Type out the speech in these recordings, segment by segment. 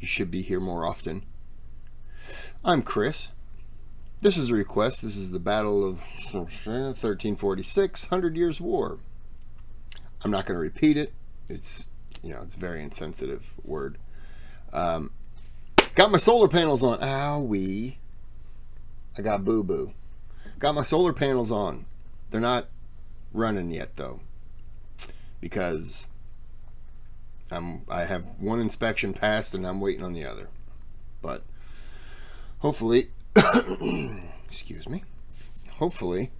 you should be here more often. I'm Kris. This is a request. This is the Battle of 1346, 100 Years' War. I'm not going to repeat it. It's, it's a very insensitive word. Got my solar panels on. Owie. I got boo-boo. Got my solar panels on. They're not running yet, though, because I have one inspection passed and I'm waiting on the other. But hopefully, excuse me, hopefully,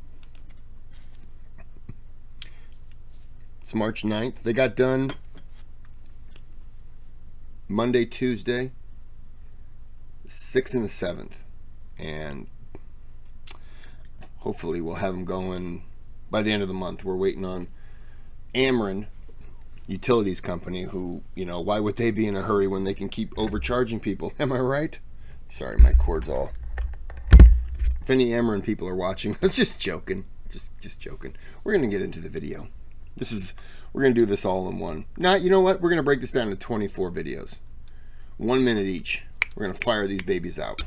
it's March 9th. They got done Monday, Tuesday, 6th and the 7th. And hopefully we'll have them going by the end of the month. We're waiting on Ameren Utilities Company, who, why would they be in a hurry when they can keep overcharging people? Am I right? Sorry, my cord's all. If any Ameren people are watching, I was just joking. Just joking. We're going to get into the video. We're going to do this all in one. Now, you know what? We're going to break this down into 24 videos. 1 minute each. We're going to fire these babies out.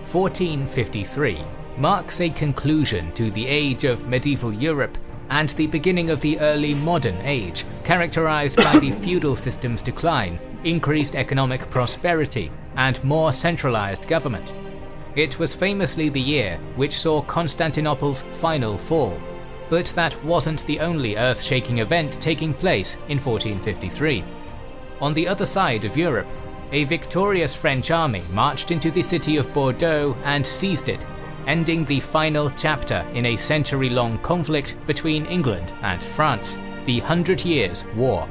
(1453) marks a conclusion to the age of medieval Europe and the beginning of the early modern age, characterized by the feudal system's decline, increased economic prosperity, and more centralized government. It was famously the year which saw Constantinople's final fall, but that wasn't the only earth-shaking event taking place in 1453. On the other side of Europe, a victorious French army marched into the city of Bordeaux and seized it, ending the final chapter in a century-long conflict between England and France, the 100 Years' War.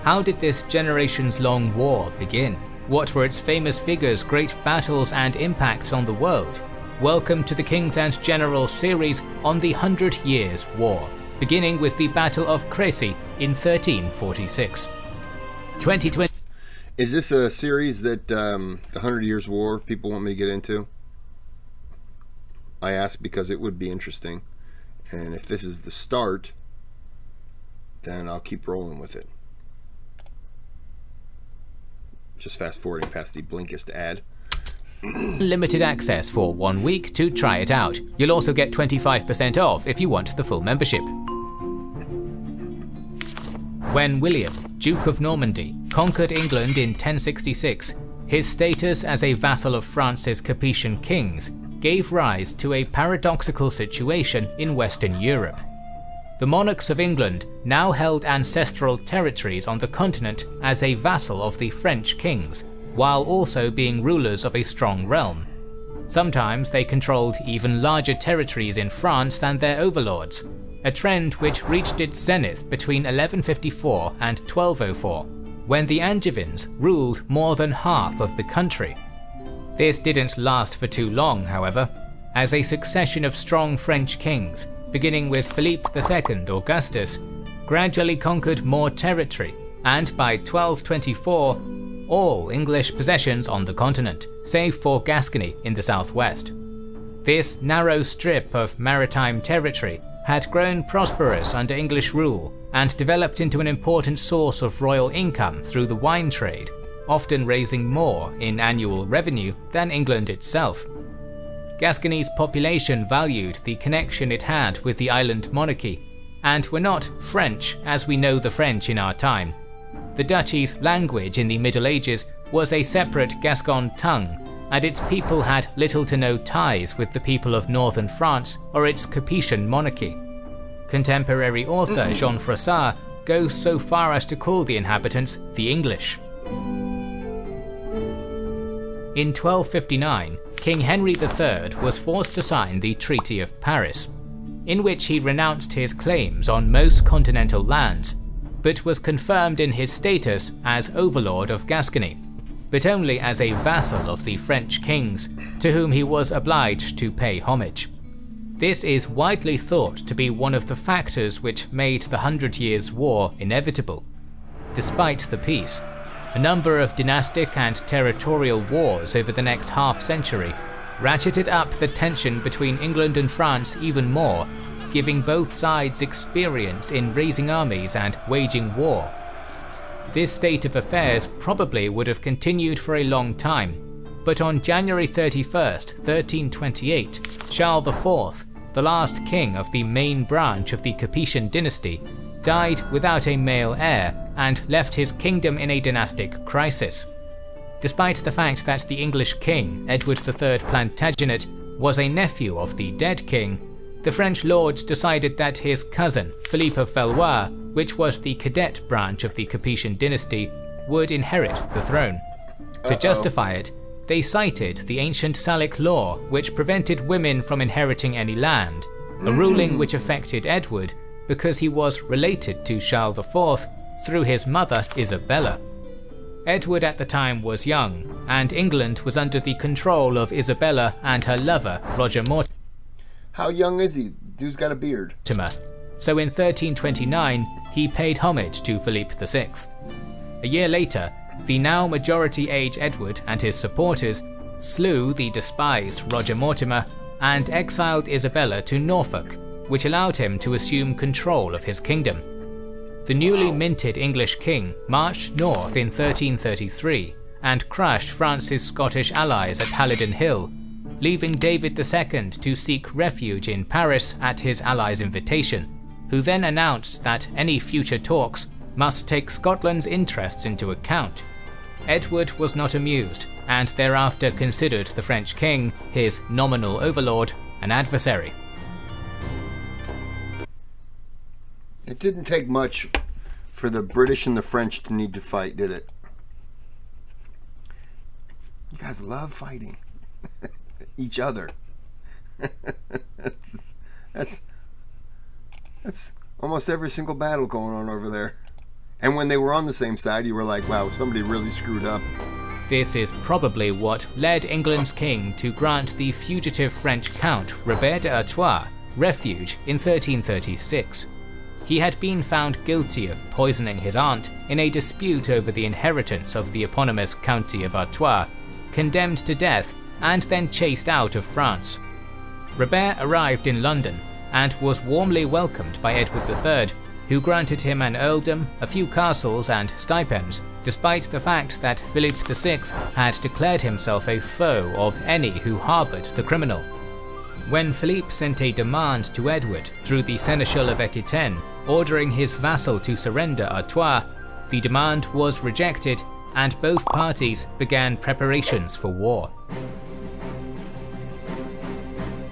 How did this generations-long war begin? What were its famous figures, great battles, and impacts on the world? Welcome to the Kings and Generals series on the 100 Years' War, beginning with the Battle of Crecy in 1346. 2020. Is this a series that the 100 Years' War people want me to get into? I ask because it would be interesting. And if this is the start, then I'll keep rolling with it. Just fast forwarding past the Blinkist ad. Limited access for 1 week to try it out. You'll also get 25% off if you want the full membership. When William, Duke of Normandy, conquered England in 1066, his status as a vassal of France's Capetian kings gave rise to a paradoxical situation in Western Europe. The monarchs of England now held ancestral territories on the continent as a vassal of the French kings, while also being rulers of a strong realm. Sometimes they controlled even larger territories in France than their overlords, a trend which reached its zenith between 1154 and 1204, when the Angevins ruled more than half of the country. This didn't last for too long, however, as a succession of strong French kings, beginning with Philippe II Augustus, gradually conquered more territory, and by 1224, all English possessions on the continent, save for Gascony in the southwest. This narrow strip of maritime territory had grown prosperous under English rule and developed into an important source of royal income through the wine trade, often raising more in annual revenue than England itself. Gascony's population valued the connection it had with the island monarchy, and were not French as we know the French in our time. The duchy's language in the Middle Ages was a separate Gascon tongue, and its people had little to no ties with the people of northern France or its Capetian monarchy. Contemporary author Jean Froissart goes so far as to call the inhabitants the English. In 1259, King Henry III was forced to sign the Treaty of Paris, in which he renounced his claims on most continental lands, but was confirmed in his status as overlord of Gascony, but only as a vassal of the French kings, to whom he was obliged to pay homage. This is widely thought to be one of the factors which made the 100 Years' War inevitable. Despite the peace, a number of dynastic and territorial wars over the next half-century ratcheted up the tension between England and France even more, giving both sides experience in raising armies and waging war. This state of affairs probably would have continued for a long time, but on January 31st, 1328, Charles IV, the last king of the main branch of the Capetian dynasty, died without a male heir and left his kingdom in a dynastic crisis. Despite the fact that the English king, Edward III Plantagenet, was a nephew of the dead king, the French lords decided that his cousin, Philippe of Valois, which was the cadet branch of the Capetian dynasty, would inherit the throne. To justify it, they cited the ancient Salic law which prevented women from inheriting any land, a ruling which affected Edward because he was related to Charles IV through his mother Isabella. Edward at the time was young, and England was under the control of Isabella and her lover Roger Mortimer. How young is he? Dude's got a beard. So in 1329 he paid homage to Philippe VI. A year later, the now majority-age Edward and his supporters slew the despised Roger Mortimer and exiled Isabella to Norfolk, which allowed him to assume control of his kingdom. The newly minted English king marched north in 1333 and crushed France's Scottish allies at Halidon Hill, leaving David II to seek refuge in Paris at his allies' invitation, who then announced that any future talks must take Scotland's interests into account. Edward was not amused, and thereafter considered the French king, his nominal overlord, an adversary. It didn't take much for the British and the French to need to fight, did it? You guys love fighting each other. that's almost every single battle going on over there. And when they were on the same side, you were like, wow, somebody really screwed up. This is probably what led England's king to grant the fugitive French count Robert d'Artois refuge in 1336. He had been found guilty of poisoning his aunt in a dispute over the inheritance of the eponymous County of Artois, condemned to death and then chased out of France. Robert arrived in London and was warmly welcomed by Edward III, who granted him an earldom, a few castles and stipends, despite the fact that Philip VI had declared himself a foe of any who harboured the criminal. When Philippe sent a demand to Edward through the Seneschal of Aquitaine, ordering his vassal to surrender Artois, the demand was rejected and both parties began preparations for war.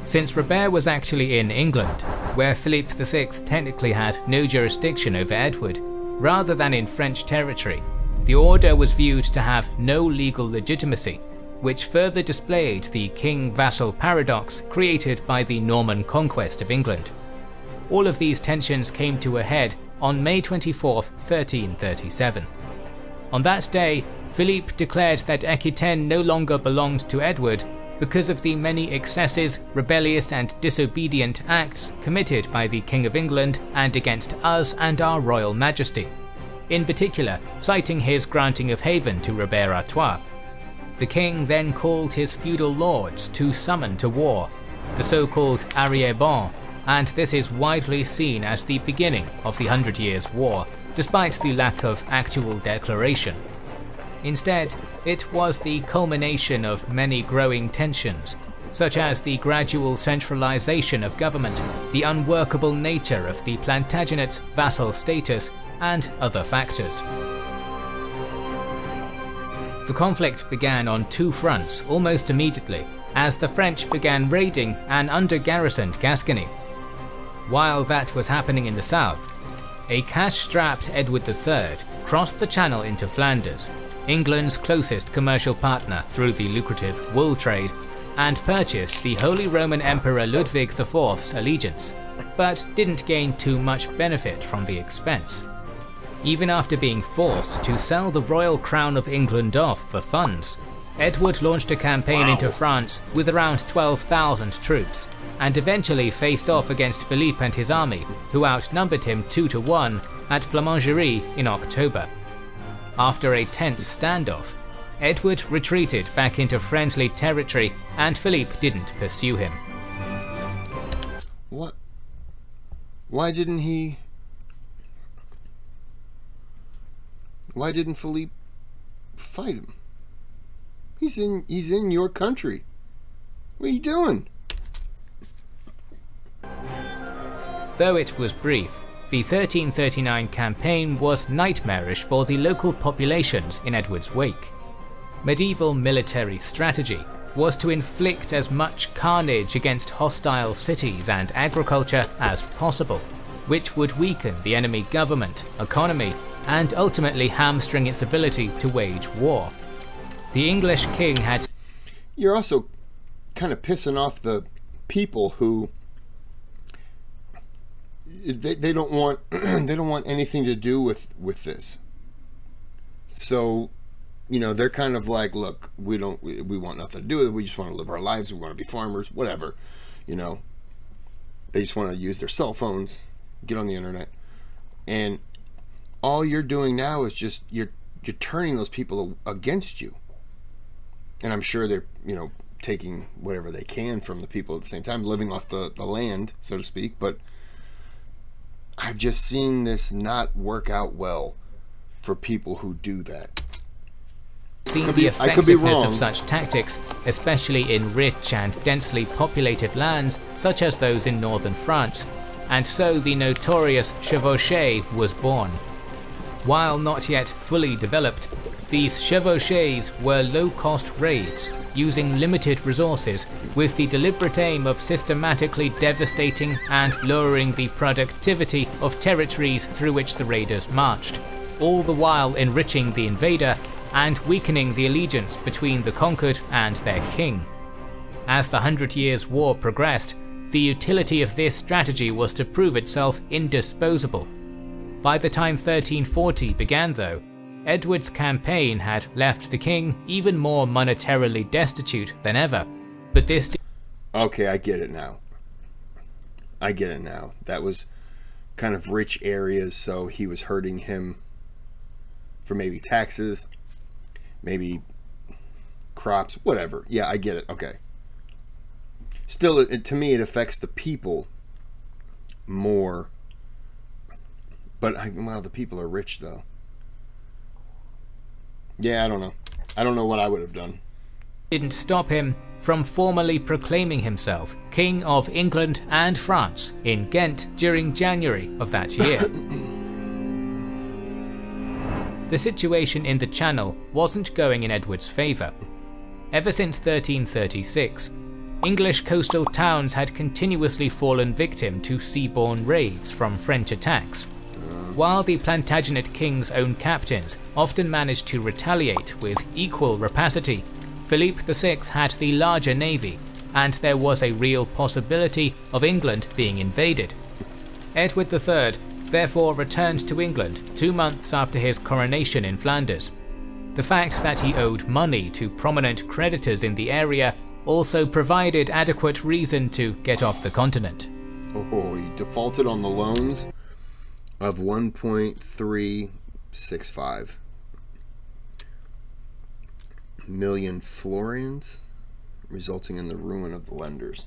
Since Robert was actually in England, where Philippe VI technically had no jurisdiction over Edward, rather than in French territory, the order was viewed to have no legal legitimacy, which further displayed the king-vassal paradox created by the Norman conquest of England. All of these tensions came to a head on May 24, 1337. On that day, Philippe declared that Aquitaine no longer belonged to Edward because of the many excesses, rebellious and disobedient acts committed by the King of England and against us and our royal majesty, in particular citing his granting of haven to Robert Artois. The king then called his feudal lords to summon to war, the so-called arrière-ban, and this is widely seen as the beginning of the 100 Years' War, despite the lack of actual declaration. Instead, it was the culmination of many growing tensions, such as the gradual centralization of government, the unworkable nature of the Plantagenets' vassal status, and other factors. The conflict began on two fronts almost immediately, as the French began raiding an under-garrisoned Gascony. While that was happening in the south, a cash-strapped Edward III crossed the Channel into Flanders, England's closest commercial partner through the lucrative wool trade, and purchased the Holy Roman Emperor Ludwig IV's allegiance, but didn't gain too much benefit from the expense. Even after being forced to sell the royal crown of England off for funds, Edward launched a campaign into France with around 12,000 troops, and eventually faced off against Philippe and his army, who outnumbered him 2-1 at Flamangerie in October. After a tense standoff, Edward retreated back into friendly territory and Philippe didn't pursue him. What? Why didn't Philippe fight him? He's in your country. What are you doing? Though it was brief, the 1339 campaign was nightmarish for the local populations in Edward's wake. Medieval military strategy was to inflict as much carnage against hostile cities and agriculture as possible, which would weaken the enemy government, economy, and ultimately hamstring its ability to wage war. The English king had... You're also kind of pissing off the people who they don't want they don't want anything to do with this. So, you know, they're kind of like, look, we want nothing to do with it. We just want to live our lives. We want to be farmers, whatever. You know, they just want to use their cell phones, get on the internet, and all you're doing now is just you're turning those people against you. And I'm sure they're, you know, taking whatever they can from the people at the same time, living off the land, so to speak. But I've just seen this not work out well for people who do that. Seen the effectiveness of such tactics, especially in rich and densely populated lands such as those in northern France, and so the notorious chevauchée was born. While not yet fully developed, these chevauchées were low-cost raids, using limited resources with the deliberate aim of systematically devastating and lowering the productivity of territories through which the raiders marched, all the while enriching the invader and weakening the allegiance between the conquered and their king. As the 100 Years' War progressed, the utility of this strategy was to prove itself indisposable. By the time 1340 began though, Edward's campaign had left the king even more monetarily destitute than ever, but this... Okay, I get it now. I get it now. That was kind of rich areas, so he was hurting him for maybe taxes, maybe crops, whatever. Yeah, I get it. Okay. Still, to me, it affects the people more. But, well, the people are rich, though. Yeah, I don't know. I don't know what I would have done. Didn't stop him from formally proclaiming himself King of England and France in Ghent during January of that year. The situation in the Channel wasn't going in Edward's favour. Ever since 1336, English coastal towns had continuously fallen victim to seaborne raids from French attacks. While the Plantagenet king's own captains often managed to retaliate with equal rapacity, Philippe VI had the larger navy, and there was a real possibility of England being invaded. Edward III therefore returned to England 2 months after his coronation in Flanders. The fact that he owed money to prominent creditors in the area also provided adequate reason to get off the continent. Oh, he defaulted on the loans of 1.365 million florins, resulting in the ruin of the lenders.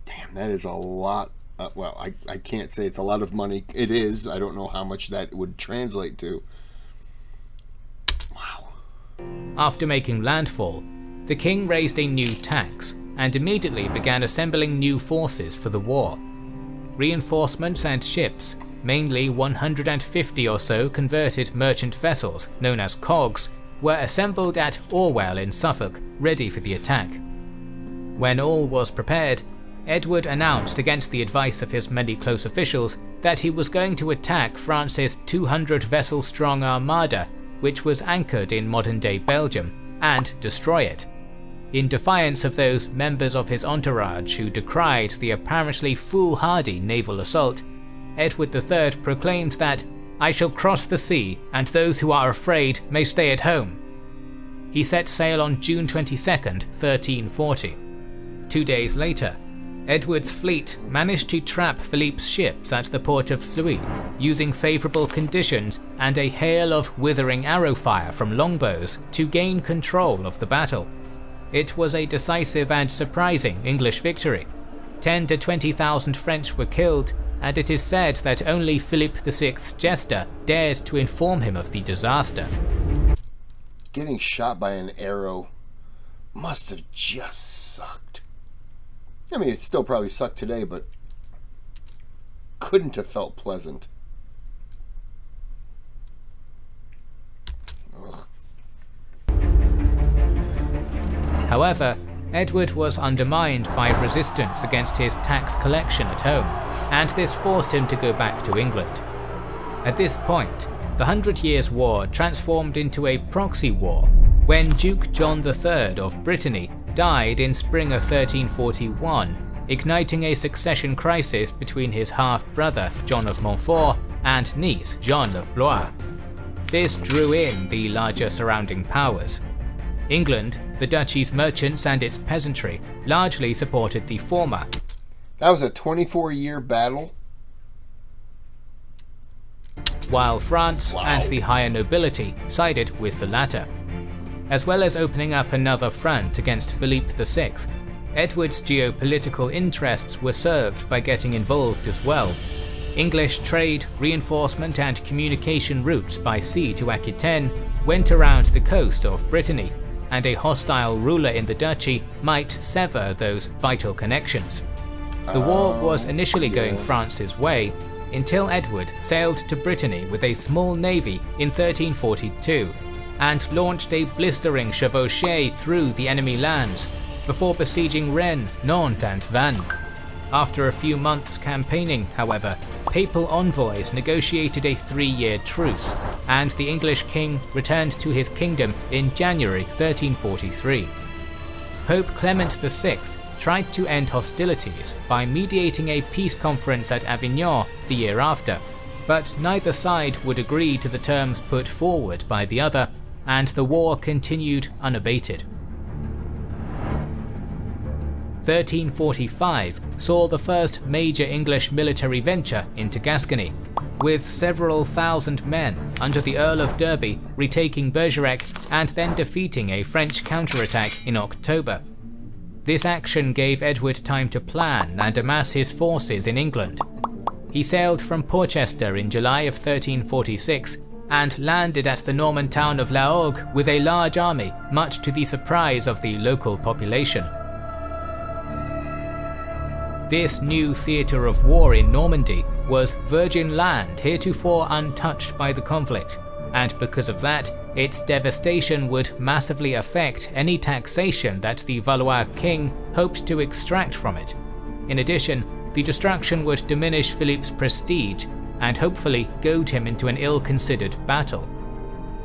Damn, that is a lot. Well, I can't say it's a lot of money. It is. I don't know how much that would translate to. Wow. After making landfall, the king raised a new tax and immediately began assembling new forces for the war. Reinforcements and ships, mainly 150 or so converted merchant vessels known as cogs, were assembled at Orwell in Suffolk, ready for the attack. When all was prepared, Edward announced against the advice of his many close officials that he was going to attack France's 200-vessel-strong armada, which was anchored in modern-day Belgium, and destroy it. In defiance of those members of his entourage who decried the apparently foolhardy naval assault, Edward III proclaimed that, "I shall cross the sea, and those who are afraid may stay at home." He set sail on June 22nd, 1340. 2 days later, Edward's fleet managed to trap Philippe's ships at the port of Sluis, using favourable conditions and a hail of withering arrow fire from longbows to gain control of the battle. It was a decisive and surprising English victory. 10 to 20,000 French were killed, and it is said that only Philip VI's jester dared to inform him of the disaster. Getting shot by an arrow must have just sucked. I mean, it still probably sucked today, but couldn't have felt pleasant. Ugh. However, Edward was undermined by resistance against his tax collection at home, and this forced him to go back to England. At this point, the 100 Years' War transformed into a proxy war when Duke John III of Brittany died in spring of 1341, igniting a succession crisis between his half-brother John of Montfort and niece Jeanne of Blois. This drew in the larger surrounding powers. England, the duchy's merchants and its peasantry largely supported the former. That was a 24-year battle? While France and the higher nobility sided with the latter. As well as opening up another front against Philip VI, Edward's geopolitical interests were served by getting involved as well. English trade, reinforcement and communication routes by sea to Aquitaine went around the coast of Brittany, and a hostile ruler in the duchy might sever those vital connections. The war was initially going France's way, until Edward sailed to Brittany with a small navy in 1342, and launched a blistering chevauchée through the enemy lands, before besieging Rennes, Nantes and Vannes. After a few months campaigning, however, papal envoys negotiated a 3-year truce, and the English king returned to his kingdom in January 1343. Pope Clement VI tried to end hostilities by mediating a peace conference at Avignon the year after, but neither side would agree to the terms put forward by the other, and the war continued unabated. 1345 saw the first major English military venture into Gascony, with several thousand men under the Earl of Derby retaking Bergerac and then defeating a French counterattack in October. This action gave Edward time to plan and amass his forces in England. He sailed from Porchester in July of 1346 and landed at the Norman town of La Hogue with a large army, much to the surprise of the local population. This new theatre of war in Normandy was virgin land heretofore untouched by the conflict, and because of that, its devastation would massively affect any taxation that the Valois king hoped to extract from it. In addition, the destruction would diminish Philip's prestige and hopefully goad him into an ill-considered battle.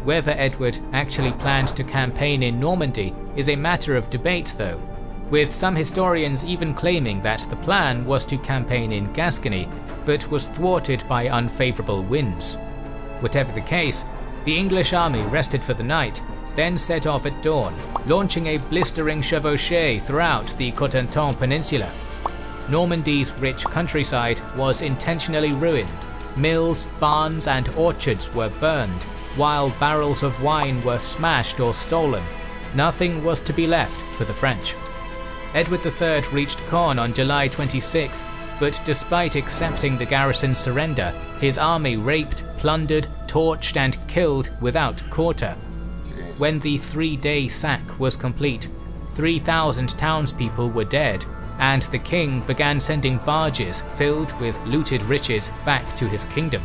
Whether Edward actually planned to campaign in Normandy is a matter of debate though, with some historians even claiming that the plan was to campaign in Gascony, but was thwarted by unfavourable winds. Whatever the case, the English army rested for the night, then set off at dawn, launching a blistering chevauchée throughout the Cotentin Peninsula. Normandy's rich countryside was intentionally ruined. Mills, barns and orchards were burned, while barrels of wine were smashed or stolen. Nothing was to be left for the French. Edward III reached Caen on July 26th, but despite accepting the garrison's surrender, his army raped, plundered, torched and killed without quarter. When the 3-day sack was complete, 3,000 townspeople were dead, and the king began sending barges filled with looted riches back to his kingdom.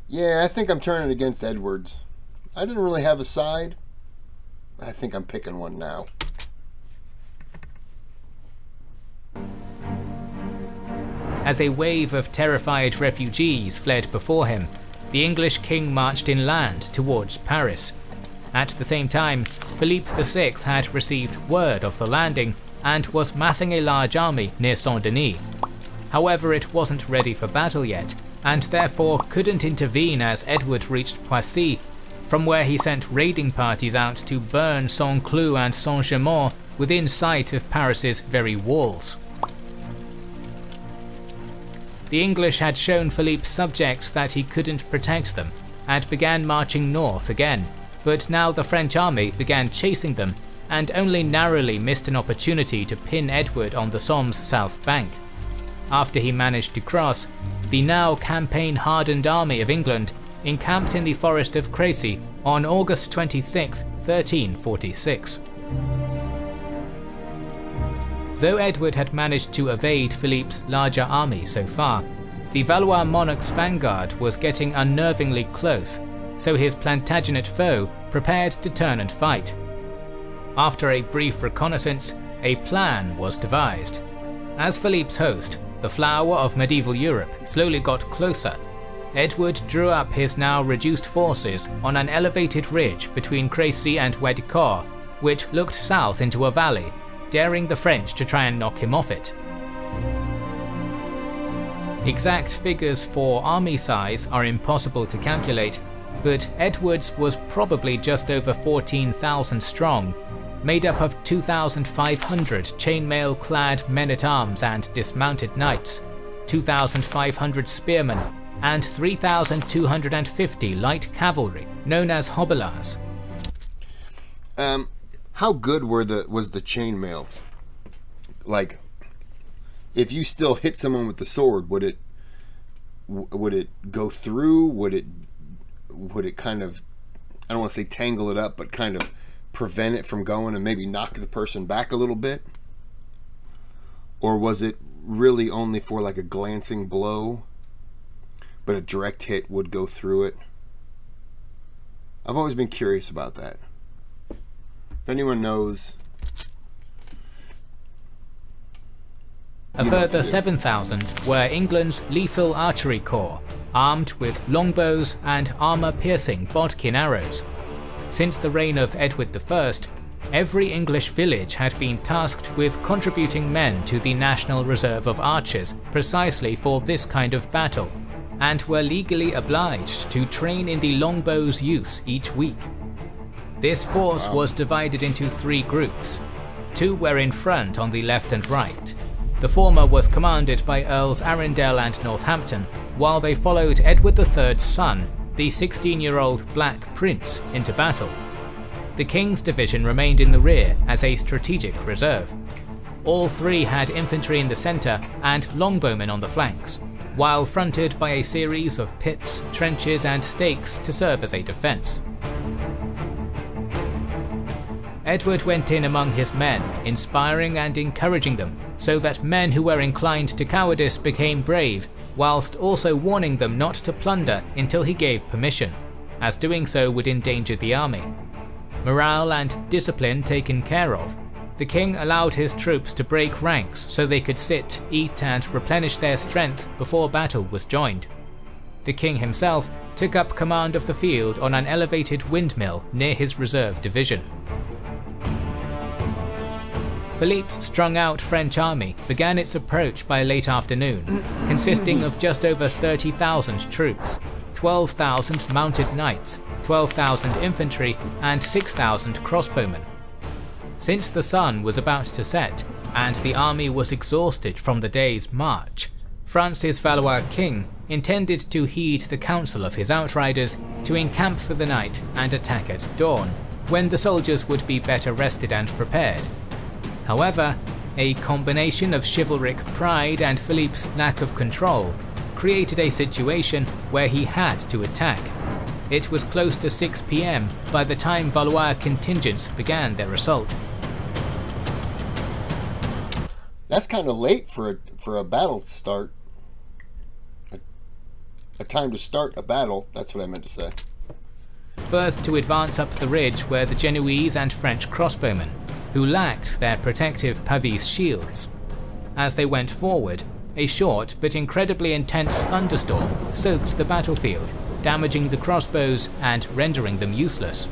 Yeah, I think I'm turning against Edwards. I didn't really have a side. I think I'm picking one now. As a wave of terrified refugees fled before him, the English king marched inland towards Paris. At the same time, Philip VI had received word of the landing and was massing a large army near Saint-Denis. However, it wasn't ready for battle yet, and therefore couldn't intervene as Edward reached Poissy, from where he sent raiding parties out to burn Saint-Cloud and Saint-Germain within sight of Paris's very walls. The English had shown Philippe's subjects that he couldn't protect them, and began marching north again, but now the French army began chasing them, and only narrowly missed an opportunity to pin Edward on the Somme's south bank. After he managed to cross, the now campaign-hardened army of England encamped in the forest of Crecy on August 26, 1346. Though Edward had managed to evade Philippe's larger army so far, the Valois monarch's vanguard was getting unnervingly close, so his Plantagenet foe prepared to turn and fight. After a brief reconnaissance, a plan was devised. As Philippe's host, the flower of medieval Europe slowly got closer. Edward drew up his now reduced forces on an elevated ridge between Crecy and Wedicourt, which looked south into a valley, daring the French to try and knock him off it. Exact figures for army size are impossible to calculate, but Edward's was probably just over 14,000 strong, made up of 2,500 chainmail-clad men-at-arms and dismounted knights, 2,500 spearmen, and 3,250 light cavalry, known as hobilars. How good was the chainmail? Like, if you still hit someone with the sword, would it go through? Would it kind of, I don't want to say tangle it up, but kind of prevent it from going and maybe knock the person back a little bit? Or was it really only for like a glancing blow, but a direct hit would go through it? I've always been curious about that. If anyone knows, a further 7,000 were England's lethal archery corps, armed with longbows and armour-piercing bodkin arrows. Since the reign of Edward I, every English village had been tasked with contributing men to the National Reserve of Archers precisely for this kind of battle, and were legally obliged to train in the longbow's use each week. This force was divided into 3 groups. 2 were in front on the left and right. The former was commanded by Earls Arundel and Northampton, while they followed Edward III's son, the 16-year-old Black Prince, into battle. The King's division remained in the rear as a strategic reserve. All 3 had infantry in the centre and longbowmen on the flanks, while fronted by a series of pits, trenches and stakes to serve as a defence. Edward went in among his men, inspiring and encouraging them, so that men who were inclined to cowardice became brave, whilst also warning them not to plunder until he gave permission, as doing so would endanger the army. Morale and discipline taken care of, the king allowed his troops to break ranks so they could sit, eat and replenish their strength before battle was joined. The king himself took up command of the field on an elevated windmill near his reserve division. Philippe's strung-out French army began its approach by late afternoon, consisting of just over 30,000 troops, 12,000 mounted knights, 12,000 infantry, and 6,000 crossbowmen. Since the sun was about to set, and the army was exhausted from the day's march, France's Valois king intended to heed the counsel of his outriders to encamp for the night and attack at dawn, when the soldiers would be better rested and prepared. However, a combination of chivalric pride and Philippe's lack of control created a situation where he had to attack. It was close to 6 PM by the time Valois contingents began their assault. That's kind of late for a battle to start. A time to start a battle, that's what I meant to say. First to advance up the ridge were the Genoese and French crossbowmen, who lacked their protective pavis shields. As they went forward, a short but incredibly intense thunderstorm soaked the battlefield, damaging the crossbows and rendering them useless.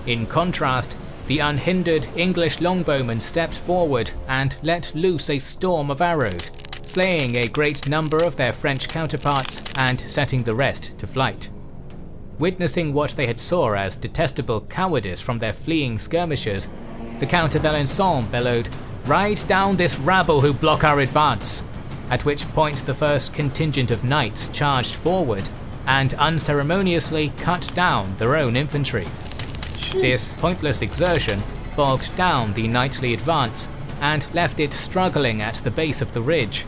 In contrast, the unhindered English longbowmen stepped forward and let loose a storm of arrows, slaying a great number of their French counterparts and setting the rest to flight. Witnessing what they had saw as detestable cowardice from their fleeing skirmishers, the Count of Alençon bellowed, "Ride down this rabble who block our advance," at which point the first contingent of knights charged forward and unceremoniously cut down their own infantry. Jeez. This pointless exertion bogged down the knightly advance and left it struggling at the base of the ridge.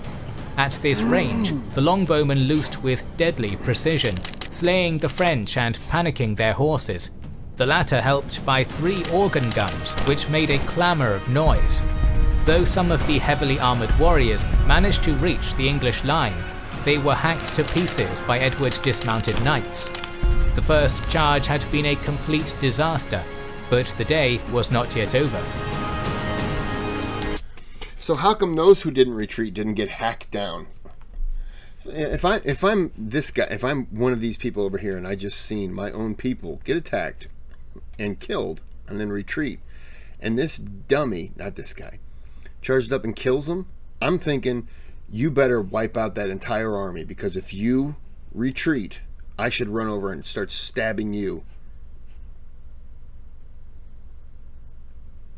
At this range, the longbowmen loosed with deadly precision, slaying the French and panicking their horses, the latter helped by 3 organ guns which made a clamour of noise. Though some of the heavily armoured warriors managed to reach the English line, they were hacked to pieces by Edward's dismounted knights. The first charge had been a complete disaster, but the day was not yet over. So how come those who didn't retreat didn't get hacked down? If I'm this guy, if I'm one of these people over here and I just seen my own people get attacked and killed and then retreat, and this dummy, not this guy, charged up and kills them, I'm thinking, you better wipe out that entire army, because if you retreat, I should run over and start stabbing you.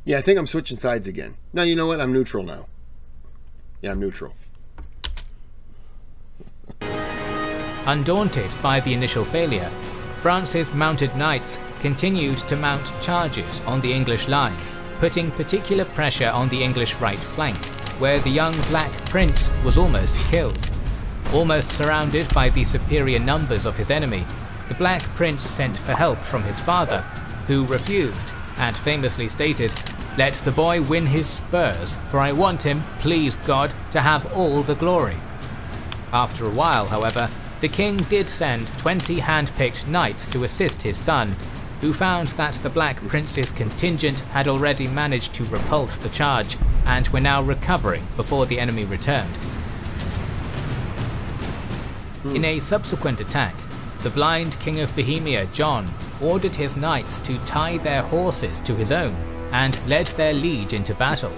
Yeah, I think I'm switching sides again. No, you know what? I'm neutral now. Yeah, I'm neutral. Undaunted by the initial failure, France's mounted knights continued to mount charges on the English line, putting particular pressure on the English right flank, where the young Black Prince was almost killed. Almost surrounded by the superior numbers of his enemy, the Black Prince sent for help from his father, who refused and famously stated, "Let the boy win his spurs, for I want him, please God, to have all the glory." After a while, however, the king did send 20 hand-picked knights to assist his son, who found that the Black Prince's contingent had already managed to repulse the charge and were now recovering before the enemy returned. In a subsequent attack, the blind King of Bohemia, John, ordered his knights to tie their horses to his own and led their liege into battle.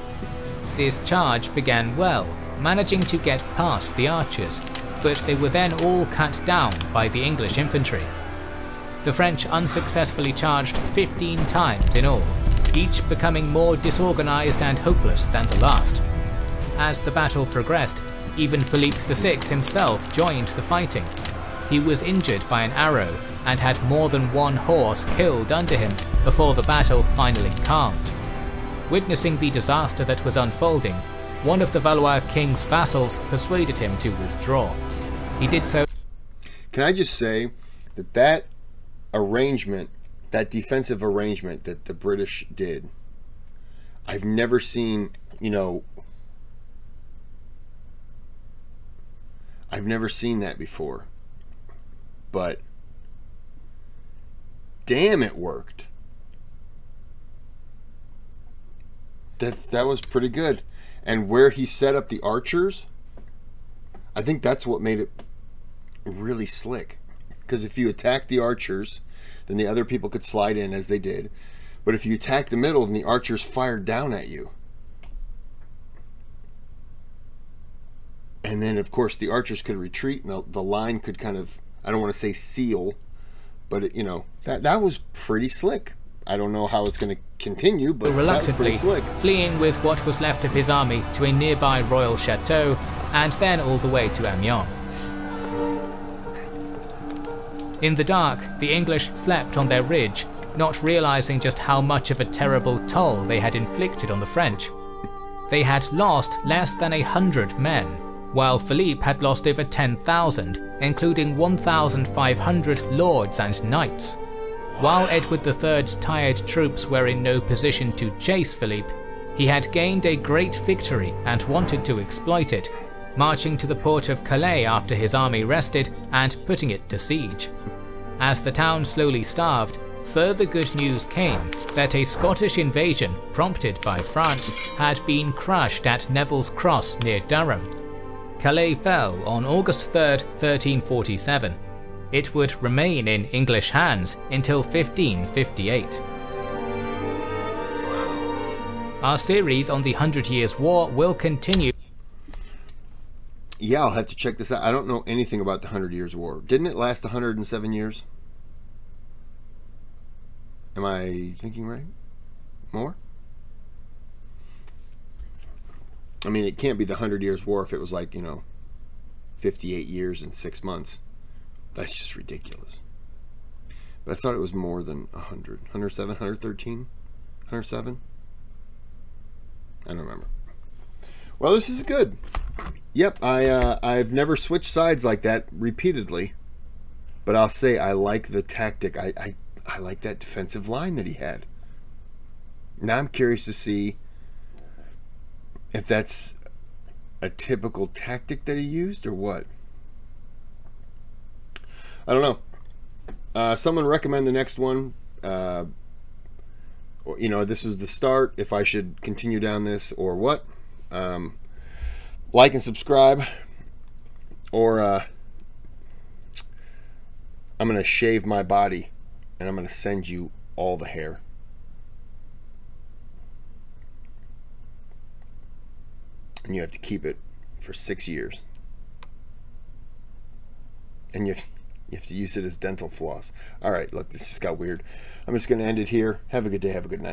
This charge began well, managing to get past the archers, but they were then all cut down by the English infantry. The French unsuccessfully charged 15 times in all, each becoming more disorganized and hopeless than the last. As the battle progressed, even Philippe VI himself joined the fighting. He was injured by an arrow and had more than one horse killed under him before the battle finally calmed. Witnessing the disaster that was unfolding, one of the Valois king's vassals persuaded him to withdraw. He did so. Can I just say that that arrangement, that defensive arrangement that the British did, I've never seen, I've never seen that before. But damn, it worked. That was pretty good. And where he set up the archers, I think that's what made it really slick. Because if you attack the archers, then the other people could slide in as they did. But if you attack the middle, then the archers fired down at you. And then, of course, the archers could retreat, and the line could kind of, I don't want to say seal, but it, that was pretty slick. I don't know how it's going to continue, but reluctantly that was pretty slick. Fleeing with what was left of his army to a nearby royal chateau, and then all the way to Amiens. In the dark, the English slept on their ridge, not realizing just how much of a terrible toll they had inflicted on the French. They had lost less than 100 men, while Philippe had lost over 10,000, including 1,500 lords and knights. While Edward III's tired troops were in no position to chase Philippe, he had gained a great victory and wanted to exploit it, marching to the port of Calais after his army rested and putting it to siege. As the town slowly starved, further good news came that a Scottish invasion prompted by France had been crushed at Neville's Cross near Durham. Calais fell on August 3rd, 1347. It would remain in English hands until 1558. Our series on the 100 Years' War will continue. Yeah, I'll have to check this out. I don't know anything about the 100 Years' War. Didn't it last 107 years? Am I thinking right? More? I mean, it can't be the 100 Years' War if it was like, 58 years and 6 months. That's just ridiculous. But I thought it was more than 100. 107, 113? 107? I don't remember. Well, this is good. Yep, I've never switched sides like that repeatedly, but I'll say I like the tactic. I like that defensive line that he had. Now I'm curious to see if that's a typical tactic that he used or what. I don't know. Someone recommend the next one. You know, this is the start, if I should continue down this or what. Like and subscribe, or I'm going to shave my body and I'm going to send you all the hair. And you have to keep it for 6 years. And you have to use it as dental floss. All right, look, this just got weird. I'm just going to end it here. Have a good day. Have a good night.